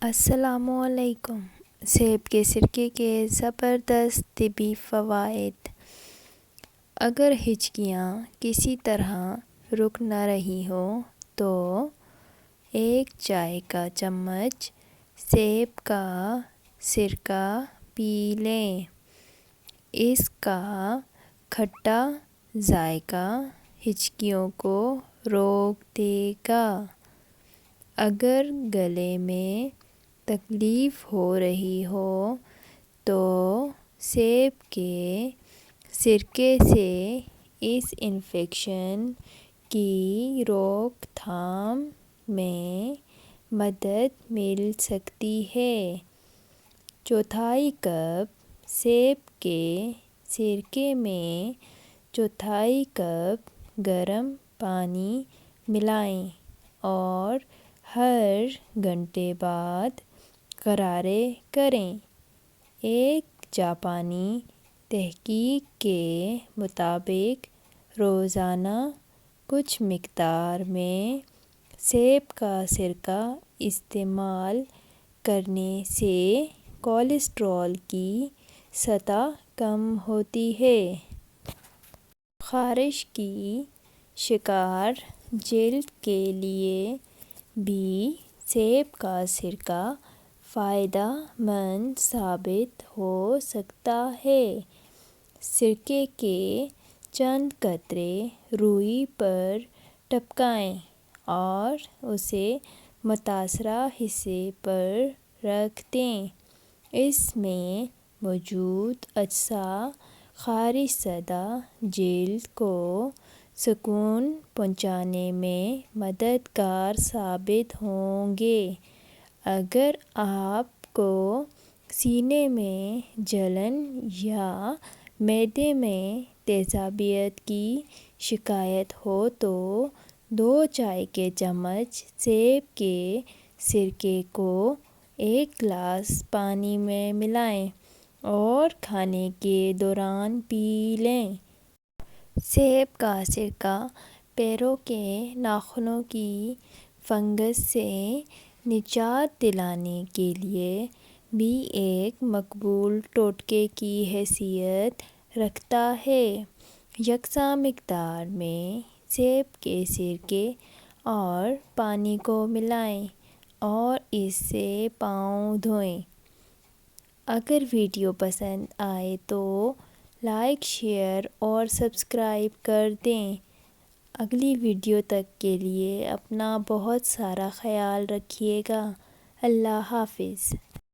السلام علیکم۔ سیب کے سرکے کے زبردست طبی فوائد۔ اگر ہچکیاں کسی طرح رک نہ رہی ہوں تو 1 چائے کا چمچ سیب کا سرکہ پی لیں۔ اس کا کھٹا ذائقہ ہچکیوں کو روک دے گا۔ اگر گلے میں تکلیف ہو رہی ہو تو سیب کے سرکے سے اس انفیکشن کی روک تھام میں مدد مل سکتی ہے۔ چوتھائی کپ سیب کے سرکے میں چوتھائی کپ گرم پانی ملائیں اور ہر گھنٹے بعد غرارے کریں۔ ایک جاپانی تحقیق کے مطابق روزانہ کچھ مقدار میں سیب کا سرکہ استعمال کرنے سے کولیسٹرول کی سطح کم ہوتی ہے۔ خارش کی شکار جلد کے لیے بھی سیب کا سرکہ فائدہ مند ثابت ہو سکتا ہے۔ سرکے کے چند قطرے روئی پر ٹپکائیں اور اسے متاثرہ حصے پر رکھ دیں۔ اس میں موجود اجزاء خارش زدہ جلد کو سکون پہنچانے میں مددگار ثابت ہوں گے۔ اگر آپ کو سینے میں جلن یا معدے میں تیزابیت کی شکایت ہو تو 2 چائے کے چمچ سیب کے سرکے کو 1 گلاس پانی میں ملائیں اور کھانے کے دوران پی لیں۔ سیب کا سرکہ پیروں کے ناخنوں کی فنگس سے نجات دلانے کے لیے بھی ایک مقبول ٹوٹکے کی حیثیت رکھتا ہے۔ یکساں مقدار میں سیب کے سرکے اور پانی کو ملائیں اور اس سے پاؤں دھوئیں۔ اگر ویڈیو پسند آئے تو لائک، شیئر اور سبسکرائب کر دیں۔ اگلی ویڈیو تک کے لیے اپنا بہت سارا خیال رکھیے گا۔ اللہ حافظ۔